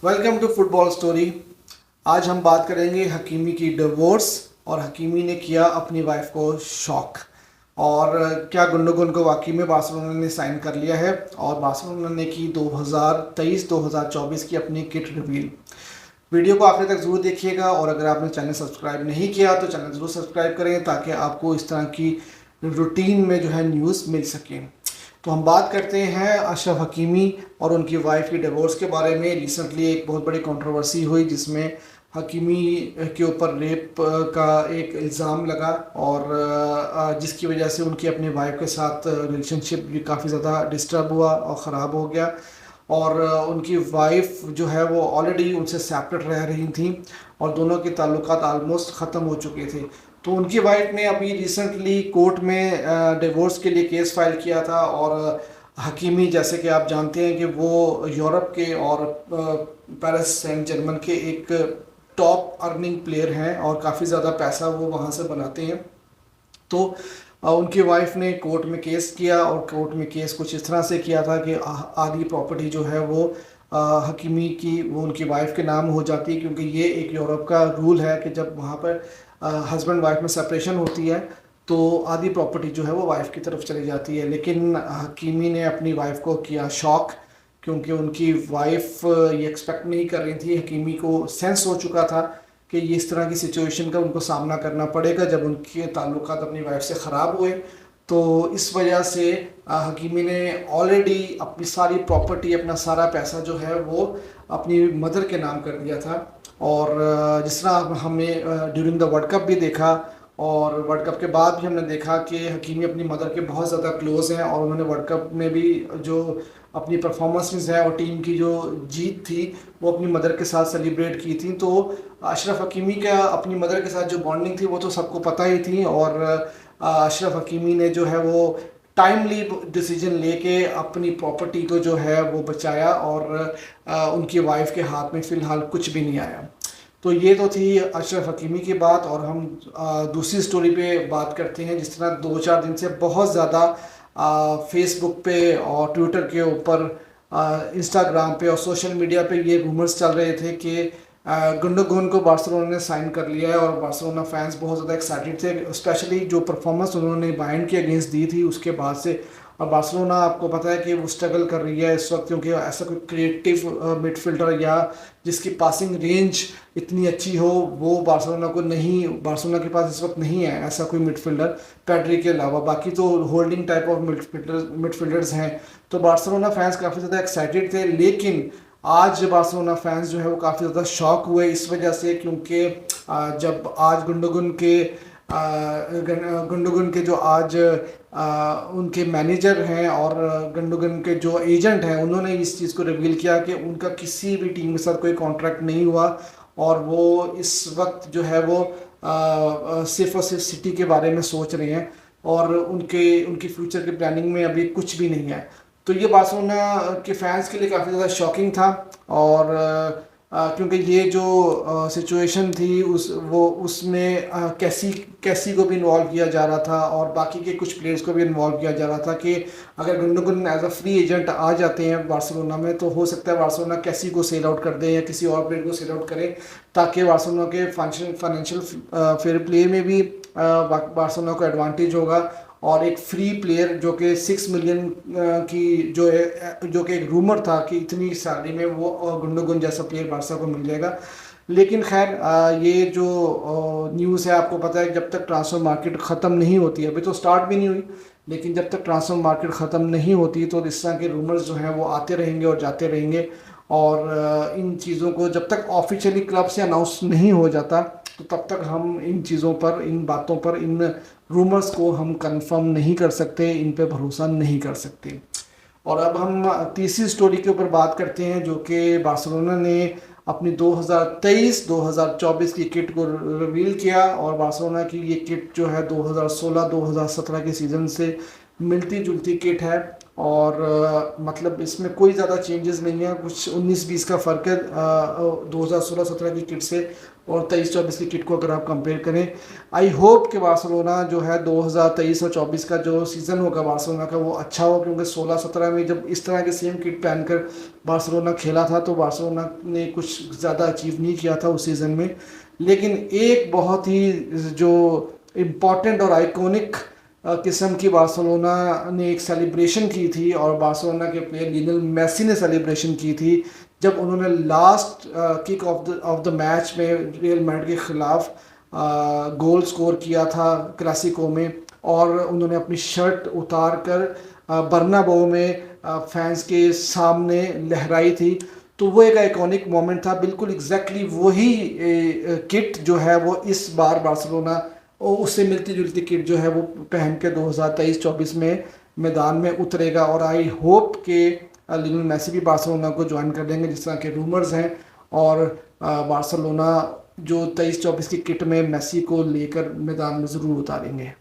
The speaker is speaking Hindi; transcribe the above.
Welcome to football story. आज हम बात करेंगे हकीमी की डिवोर्स और हकीमी ने किया अपनी वाइफ को शॉक। और क्या गुंडोगन को वाकई में बार्सिलोना ने साइन कर लिया है और बार्सिलोना ने की 2023-2024 की अपनी किट रिवील। वीडियो को आखिर तक ज़रूर देखिएगा और अगर आपने चैनल सब्सक्राइब नहीं किया तो चैनल ज़रूर सब्सक्राइब करें ताकि आपको इस तरह की रूटीन में जो है न्यूज़ मिल सके। तो हम बात करते हैं अशरफ हकीमी और उनकी वाइफ की डिवोर्स के बारे में। रिसेंटली एक बहुत बड़ी कंट्रोवर्सी हुई जिसमें हकीमी के ऊपर रेप का एक इल्ज़ाम लगा और जिसकी वजह से उनकी अपनी वाइफ के साथ रिलेशनशिप भी काफ़ी ज़्यादा डिस्टर्ब हुआ और ख़राब हो गया। और उनकी वाइफ जो है वो ऑलरेडी उनसे सेपरेट रह रही थी और दोनों के ताल्लुकात आलमोस्ट ख़त्म हो चुके थे। तो उनकी वाइफ ने अभी रिसेंटली कोर्ट में डिवोर्स के लिए केस फाइल किया था। और हकीमी जैसे कि आप जानते हैं कि वो यूरोप के और पेरिस सेंट जर्मन के एक टॉप अर्निंग प्लेयर हैं और काफ़ी ज़्यादा पैसा वो वहाँ से बनाते हैं। तो उनकी वाइफ ने कोर्ट में केस किया और कोर्ट में केस कुछ इस तरह से किया था कि आधी प्रॉपर्टी जो है वो हकीमी की वो उनकी वाइफ के नाम हो जाती है, क्योंकि ये एक यूरोप का रूल है कि जब वहाँ पर हस्बैंड वाइफ में सेपरेशन होती है तो आधी प्रॉपर्टी जो है वो वाइफ की तरफ चली जाती है। लेकिन हकीमी ने अपनी वाइफ को किया शॉक, क्योंकि उनकी वाइफ ये एक्सपेक्ट नहीं कर रही थी। हकीमी को सेंस हो चुका था कि ये इस तरह की सिचुएशन का उनको सामना करना पड़ेगा जब उनके ताल्लुकात अपनी वाइफ से ख़राब हुए। तो इस वजह से हकीमी ने ऑलरेडी अपनी सारी प्रॉपर्टी, अपना सारा पैसा जो है वो अपनी मदर के नाम कर दिया था। और जिस तरह हमने ड्यूरिंग द वर्ल्ड कप भी देखा और वर्ल्ड कप के बाद भी हमने देखा कि हकीमी अपनी मदर के बहुत ज़्यादा क्लोज़ हैं और उन्होंने वर्ल्ड कप में भी जो अपनी परफॉर्मेंसेस है और टीम की जो जीत थी वो अपनी मदर के साथ सेलिब्रेट की थी। तो अशरफ हकीमी का अपनी मदर के साथ जो बॉन्डिंग थी वो तो सबको पता ही थी। और अशरफ हकीमी ने जो है वो टाइमली डिसीजन लेके अपनी प्रॉपर्टी को जो है वो बचाया और उनकी वाइफ के हाथ में फ़िलहाल कुछ भी नहीं आया। तो ये तो थी अशरफ हकीमी की बात। और हम दूसरी स्टोरी पे बात करते हैं। जिस तरह 2-4 दिन से बहुत ज़्यादा फेसबुक पे और ट्विटर के ऊपर, इंस्टाग्राम पे और सोशल मीडिया पे ये रूमर्स चल रहे थे कि गुंडोगन को बार्सिलोना ने साइन कर लिया है और बार्सिलोना फैंस बहुत ज़्यादा एक्साइटेड थे, स्पेशली जो परफॉर्मेंस उन्होंने बायर्न के अगेंस्ट दी थी उसके बाद से। और बार्सिलोना आपको पता है कि वो स्ट्रगल कर रही है इस वक्त, क्योंकि ऐसा कोई क्रिएटिव मिडफील्डर या जिसकी पासिंग रेंज इतनी अच्छी हो वो बार्सिलोना के पास इस वक्त नहीं है ऐसा कोई मिडफील्डर पेड्री के अलावा। बाकी तो होल्डिंग टाइप ऑफ मिडफील्डर्स हैं। तो बार्सिलोना फैंस काफ़ी ज़्यादा एक्साइटेड थे। लेकिन आज बार्सिलोना फैंस जो है वो काफ़ी ज़्यादा शॉक हुए इस वजह से, क्योंकि जब आज गुंडोगन के जो आज उनके मैनेजर हैं और गुंडोगन के जो एजेंट हैं उन्होंने इस चीज़ को रिवील किया कि उनका किसी भी टीम के साथ कोई कॉन्ट्रैक्ट नहीं हुआ और वो इस वक्त जो है वो सिर्फ और सिर्फ सिटी के बारे में सोच रहे हैं और उनकी फ्यूचर की प्लानिंग में अभी कुछ भी नहीं है। तो ये बार्सिलोना के फैंस के लिए काफ़ी ज़्यादा शॉकिंग था। और क्योंकि ये जो सिचुएशन थी उसमें कैसी को भी इन्वॉल्व किया जा रहा था और बाकी के कुछ प्लेयर्स को भी इन्वॉल्व किया जा रहा था कि अगर Gundogan as a free agent आ जाते हैं बार्सिलोना में तो हो सकता है बार्सिलोना कैसी को सेल आउट कर दे या किसी और प्लेयर को सेल आउट करे, ताकि बार्सिलोना के फाइनेंशियल फेयर प्ले में भी बार्सिलोना को एडवांटेज होगा। और एक फ्री प्लेयर जो कि 6 मिलियन की जो कि एक रूमर था कि इतनी सैलरी में वो गुंडोगन जैसा प्लेयर बार्सा को मिल जाएगा। लेकिन खैर ये जो न्यूज़ है आपको पता है जब तक ट्रांसफ़र मार्केट ख़त्म नहीं होती, अभी तो स्टार्ट भी नहीं हुई, लेकिन जब तक ट्रांसफ़र मार्केट ख़त्म नहीं होती तो इस तरह के रूमर्स जो हैं वो आते रहेंगे और जाते रहेंगे। और इन चीज़ों को जब तक ऑफिशियली क्लब से अनाउंस नहीं हो जाता तो तब तक हम इन चीज़ों पर, इन बातों पर, इन रूमर्स को हम कंफर्म नहीं कर सकते, इन पे भरोसा नहीं कर सकते। और अब हम तीसरी स्टोरी के ऊपर बात करते हैं जो कि बार्सिलोना ने अपनी 2023-2024 की किट को रिवील किया। और बार्सिलोना की ये किट जो है 2016-2017 के सीज़न से मिलती जुलती किट है और मतलब इसमें कोई ज़्यादा चेंजेस नहीं है, कुछ 19-20 का फ़र्क है 2016-17 की किट से और 23-24 की किट को अगर आप कंपेयर करें। आई होप कि बार्सिलोना जो है 2023 और 24 का जो सीज़न होगा बार्सिलोना का वो अच्छा हो, क्योंकि 16-17 में जब इस तरह के सेम किट पहनकर बार्सिलोना खेला था तो बार्सिलोना ने कुछ ज़्यादा अचीव नहीं किया था उस सीज़न में। लेकिन एक बहुत ही जो इम्पॉर्टेंट और आइकॉनिक किस्म की बार्सिलोना ने एक सेलिब्रेशन की थी और बार्सिलोना के प्लेयर लियोनेल मेसी ने सेलिब्रेशन की थी जब उन्होंने last kick off the match में रियल मैड्रिड के खिलाफ गोल स्कोर किया था क्लासिको में, और उन्होंने अपनी शर्ट उतार कर बर्नाबो में फैंस के सामने लहराई थी। तो वो एक आइकॉनिक मोमेंट था, बिल्कुल एग्जैक्टली वही किट जो है वो इस बार बार्सिलोना और उससे मिलती जुलती किट जो है वो पहन के 2023-24 में मैदान में उतरेगा। और आई होप कि लियोनेल मेसी भी बार्सिलोना को ज्वाइन कर देंगे जिस तरह के रूमर्स हैं, और बार्सिलोना जो 23-24 की किट में मेसी को लेकर मैदान में ज़रूर उतारेंगे।